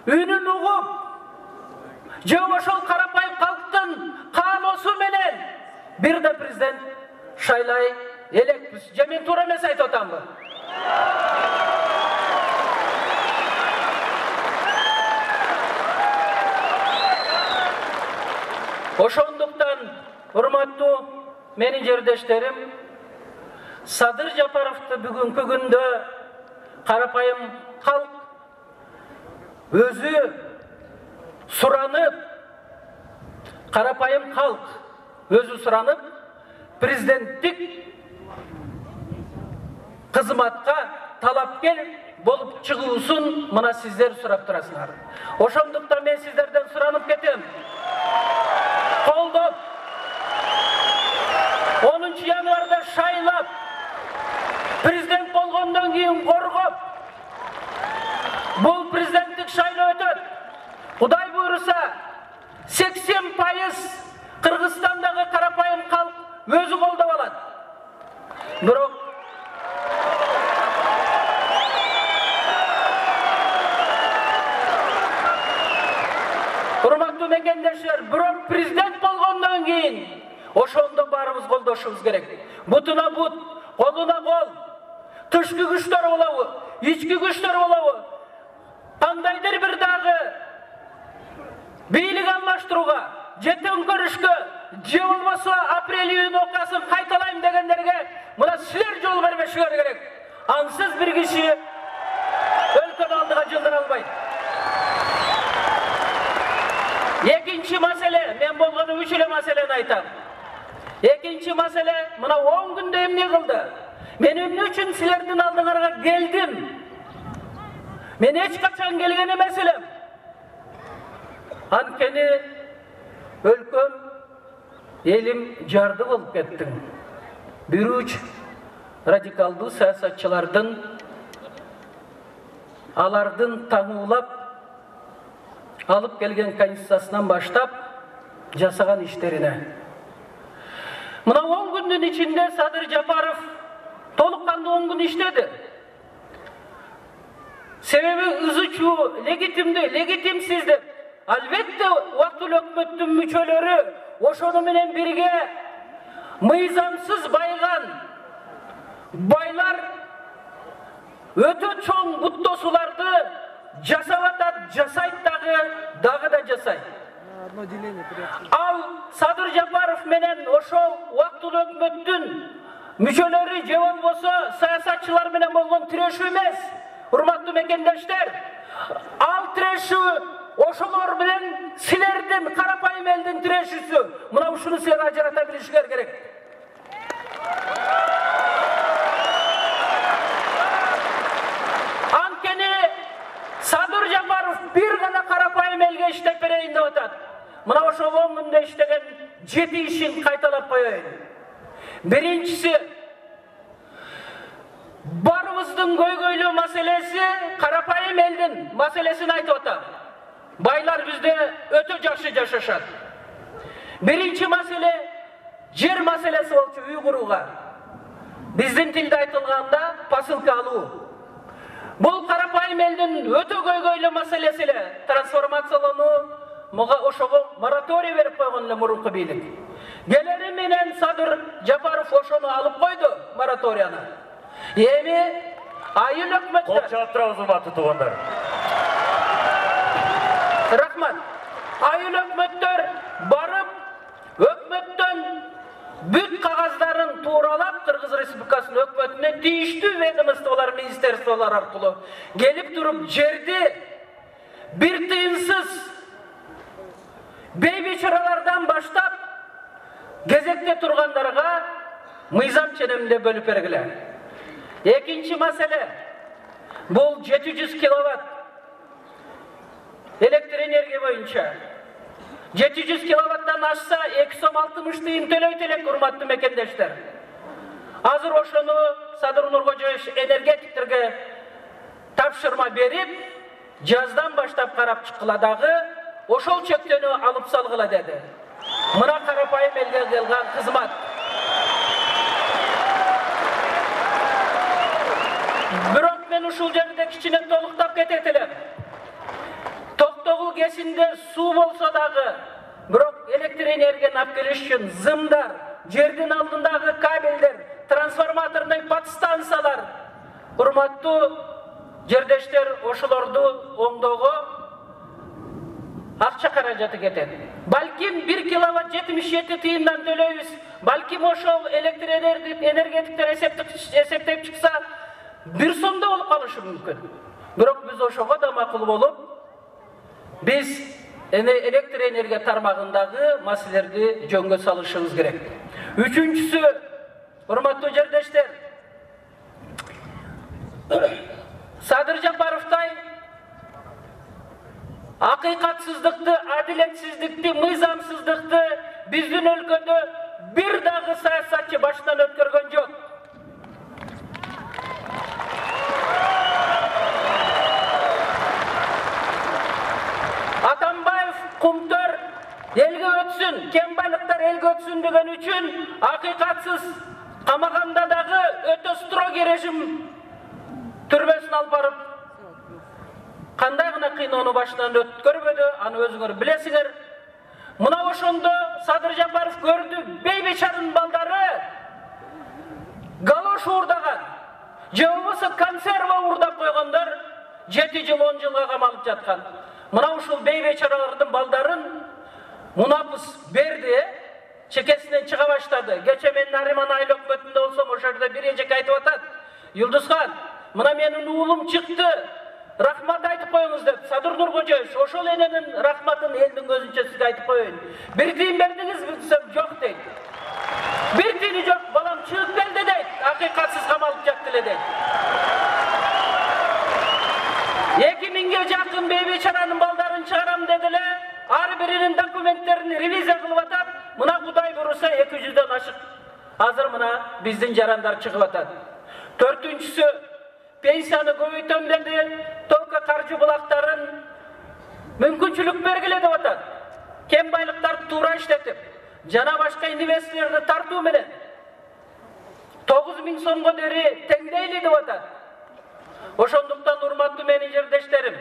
үнін ұғып, же ошол карапайым халктын каалоосу менен бир да президент шайлай элекпиз. Же мен туура эмес айтып атамбы? Ошондуктан, урматтуу менин жердештерим, Садыр Жапаровду бүгүнкү күндө карапайым халк өзү суранып, карапайым халк өзү суранып, президенттик кызматка талапкер болуп чыгуусун мына сиздер сурап турасыңар. Ошондуктан мен сиздерден суранып кетем. Колдоп 10 январда шайлап, президент болгондон кийин коргоп, бул президенттик шайлоо өтөт. Кудай буйруса 80% Кыргызстандагы карапайым халк өзү колдоп алат. Бирок урматтуу мекендештер, бирок президент болгондон кийин ошондо баарыбыз колдошубуз керек. Бутуна бут, колуна кол, тышкы күчтөр болобу, ички күчтөр болобу, кандайдыр бир дагы бийлик алмаштырууга, же төңкөрүшкө, же болбосо апрель-июнь окуясын кайталайм дегендерге мына силер жол бербешиңер керек. Ансыз бир киши өлкөнү алдыга жылдыра албайт. Экинчи маселе, мен болгону 3 эле маселени айтам. Экинчи маселе, мына 10 күндө эмне кылды? Мен эмне үчүн силердин алдыңарга келдим? Мен эч качан келген эмес элем. Анткени өлкөм, элим жарды болуп кеттим. Бир уч радикалдуу саясатчылардын алардын таңуулап алып келген конституциясынан баштап жасаган иштерине. Мына 10 күндүн ичинде Садыр Жапаров толук кандуу 10 күн иштеди. Себеби ызычуу, легитимсиз деп. Албетте убактылуу өкмөттүн мүчөлөрү ошону менен бирге мыйзамсыз байган байлар өтө чоң буттосуларды жасап атат, жасайт дагы да жасайт. Ал Садыр Жапаров менен ошол убактылуу өкмөттүн мүчөлөрү же болбосо саясатчылар менен болгон тирешүү эмес. Урматтуу мекендештер, ал тирешүү ошолор менен силердин карапайым элдин тирешүүсү. Мына ушуну силер ажырата билишиңер керек. Анткени Садыр Жапаров бир гана карапайым элге иштеп берейин деп атат. Мына ошол 10 күндө иштеген 7 ишин кайталап коеюн. Биринчиси, барыбыздын көйгөйлүү маселеси карапайым элдин маселесин айтып атам. Байлар бизде өтө жакшы жашашат. Биринчи маселе жер маселеси болчу, үй курууга. Биздин тилде айтылганда посылка алуу. Бул карапайым элдин өтө көйгөйлүү маселеси эле. Трансформациялануу, мага ошого мораторий берип койгон эле мурунку бийлик. Келери менен Садыр Жапаров ошону алып койду, мораторияны. Эми айыл өкмөттөр. Кол чаап турабыз, урматтуу туугандар. Рахмат. Айыл өкмөттөр барып, өкмөттөн бүт кагаздарын тууралап, Кыргыз Республикасынын өкмөтүнө тийиштүү ведомстволор, министерстволор аркылуу келип туруп жерди бир тыйынсыз бейбичаралардан баштап кезекте тургандарга мыйзам ченеминде бөлүп бергиле. Экинчи маселе, бул 700 киловатт электр энергия боюнча. 700 киловаттан ашса 260 тыйын төлөйт элек, урматтуу мекендештер. Азыр ошону Садыр Нуркожоевич энергетиктерге тапшырма берип, жаздан баштап карап чыккыла дагы ошол чектөөнү алып салгыла деди. Мына карапайым элге кылган кызмат. Бирок мен ушул жерде кичине толуктап кетет элем. Токтогул кесинде суу болсо дагы, бирок электр энергияны алып келиш үчүн зымдар, жердин алдындагы кабелдер, трансформаторный подстанциялар, урматтуу жердештер, ошолорду оңдоого акча каражаты кетет. Балким 1 киловатт 77 тыйындан төлөйбүз. Балким ошол электр энергетиктер эсептеп чыкса, 1 сомдо болуп калышы мүмкүн. Бирок биз ошого да макул болуп, биз электр энергия тармагындагы маселелерди жөнгө салышыбыз керек. Үчүнчүсү, урматтуу жердештер, Садыр Жапаровтай акыйкатсыздыкты, адилетсиздикти, мыйзамсыздыкты биздин өлкөдө бир дагы саясатчы башынан өткөргөн жок. Атамбаев кумтөр элге өтсүн, кен байлыктар элге өтсүн деген үчүн акыйкатсыз камаганда дагы өтө строгий режим түрмөсүнө алып барып, кандай гана кыйноону башынан өткөрбөдү, аны өзүңөр билесиңер. Мына ошондо Садыр Жапаров көрдү, бейбечаранын балдары галош уурдаган, же болбосо консерва уурдап койгондор 7 жыл 10 жылга камалып жаткан. Мына ушул бейбечаралардын балдарын мунапыс берди, чекесинен чыга баштады. Кече мен Нариман айыл өкмөтүндө болсом, ошол жерде бир эжек айтып атат. Юлдузхан, мына менин уулум чыкты, рахмат айтып коюңуз деп. Садыр Нуркожоевич, ошол эненин рахматын элдин көзүнчө сизге айтып коеюн. Бир тыйын бердиңизби десем, жок дейт. Бир тыйыны жок, балам чыгып келди дейт. Акыйкатсыз камалып жатты эле дейт. 2000ге жакын бейбечаранын балдарын чыгарам деди эле. Ар биринин документтерин ревизия кылып атат. Мына Кудай буруса 200дөн ашык. Азыр мына биздин жарандар чыгып атат. Төртүнчүсү, пенсияны көбөйтөм деди, только каржы булактарын мүмкүнчүлүк бергиле деп атат. Кен байлыктарды туура иштетип, жана башка инвесторлорду тартуу менен 9000 сомго дери теңдейли деп атат. Ошондуктан урматтуу менин жердештерим,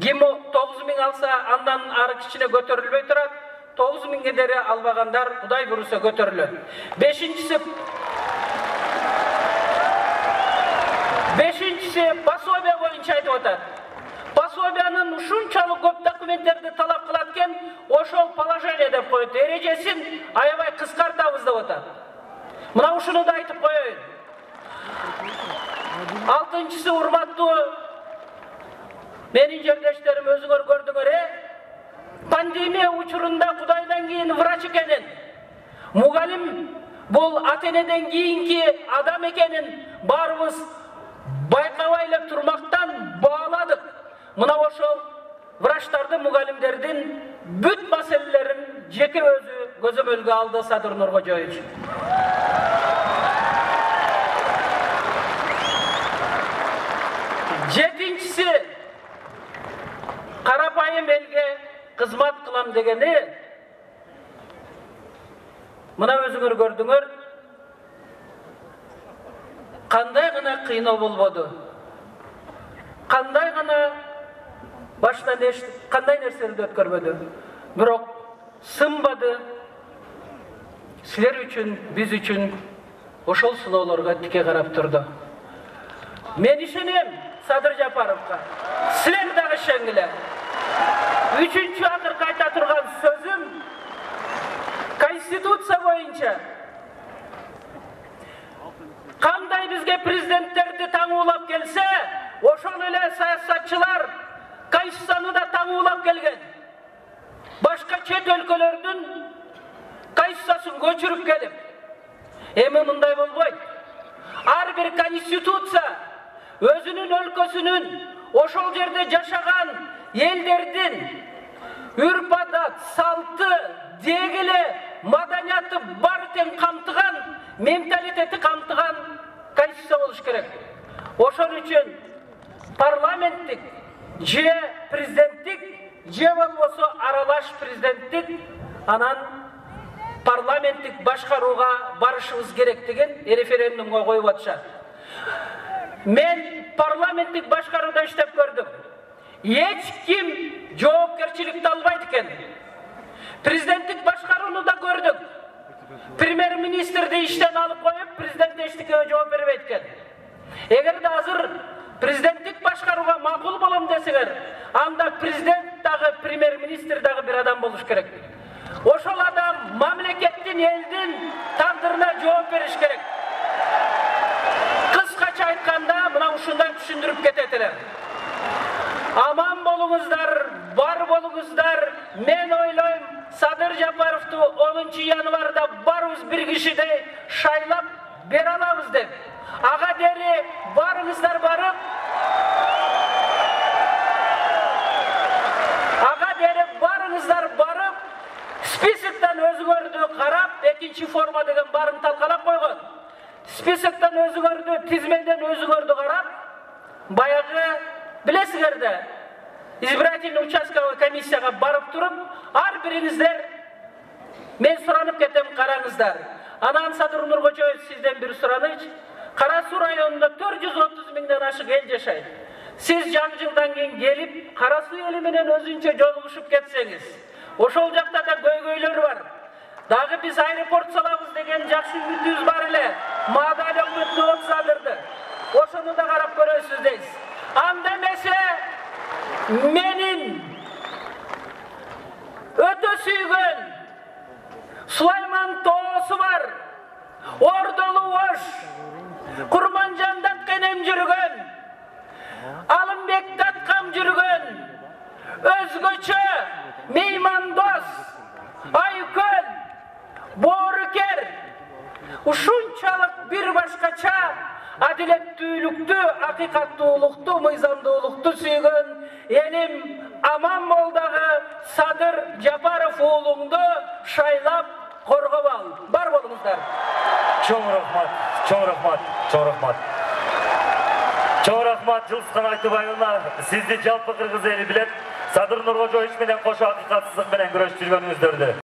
ким 9000 алса, андан ары кичине көтөрүлбөй турат. 9000ге дери албагандар Кудай буруса көтөрүлөт. Бешинчisi пособия боюнча айтып атат. Пособиянын ушунчалык көп документтерди талап кылат экен, ошол положение деп коет. Эрежесин аябай кыскартабыз деп атат. Мына ушуну да айтып коеюн. Алтынчысы, урматтуу менин жердештерим, өзүңөр көрдүңөр, пандемия учурунда Кудайдан кийин врач экенин, мугалим бул ата-энеден кийинки адам экенин баарыбыз байкабай эле турмактан бааладык. Мына ошол врачтардын, мугалимдердин бүт маселелерин жеке өзү көзөмөлгө алды Садыр Нуркожоевич. Жетинчиси, карапайым элге кызмат кылам дегени, мына өзүңөр көрдүңөр, кандай гана кыйноо болбоду, кандай гана башынан кандай нерселерди өткөрбөдү, бирок сынбады. Силер үчүн, биз үчүн ошол сыноолорго тике карап турду. Мен ишенем Садыр Жапаровго, силер дагы ишенгиле. Үчүнчү акыркы айта турган сөзүм, Конституция боюнча кандай бизге президенттерди таңуулап келсе, ошол эле саясатчылар Конституцияны да таңуулап келген. Башка чет өлкөлөрдүн Конституциясын көчүрүп келип, эми мындай болбойт. Ар бир Конституция өзүнүн өлкөсүнүн, ошол жерде жашаган элдердин үрп-адат, салты, дегеле, маданияты бар тең камтыган, менталитети камтыган Конституция болуш керек. Ошол үчүн парламенттик, же президенттик, же болбосо аралаш президенттик, анан парламенттик башкарууга барышыбыз керек деген референдумга коюп атышат. Мен парламенттик башкарууда иштеп көрдүм. Hiç kim жоопкерчиликти албайт экен. Президенттик башкарууну да көрдүк. Премьер-министрди иштен алып коюп, президент эчтекеге жооп бербейт экен. Эгерде азыр президенттик башкарууга макул болом десеңер, анда президент дагы, премьер-министр дагы бир адам болуш керек. Ошол адам мамлекеттин, элдин тагдырына жооп бериш керек. Кыскача айтканда, мына ушундай түшүндүрүп кетет элем. Aman bolunuzlar, var bolunuzlar. Men oyluyum, Sadır Japarov'tu 10. yanvarda barız bir kişide şaylap bir alamız dep. Ağa deri varınızlar barıp, spisikten özgördü karap, ikinci forma degen barın talkalap koygun. Spisikten özgördü, tizmeden özgördü karap, bayağı bilesizlerde избирательный участковый комиссияга барып туруп, ар бириңиздер мен суранып кетем, караңыздар. Анан Садыр Нуркожоев сизден бир сураныч. Кара Суу районунда 430 миңден ашык эл жашайт. Сиз жаңы жылдан кийин келип, Кара Суу эли менен өзүнчө жолугушуп кетсеңиз, ошол жакта да көйгөйлөр бар. Дагы биз аэропорт салабыз деген жакшы үмүтүбүз бар эле. Маадайлык үмүтү болуп Садырды. Ошону да карап көрөсүз дейсиз. Анда эмесе menin öte süygün Süleyman Toğusu var, Ordolu Oş, Kurmancan'dan kenem jürgün, Alınbek Datkam jürgün, Özgöçö, Meymandoz, Aykön, Boruker, uşunçalık bir başkaça adilettүүлүктү, акыйкаттуулукту, мыйзамдуулукту сүйгөн элим Аманмолдагы Садыр Жапаров уулуңду шайлап коргоп ал. Бар болуңуздар. Чоң рахмат, чоң рахмат, чоң рахмат. Чоң рахмат Жылысхан Айтыбайына, сизди жалпы кыргыз эли билет. Садыр Нуркожоевич менен кошо акыйкатсыздык менен күрөшүп жүргөнүңүздөрдү.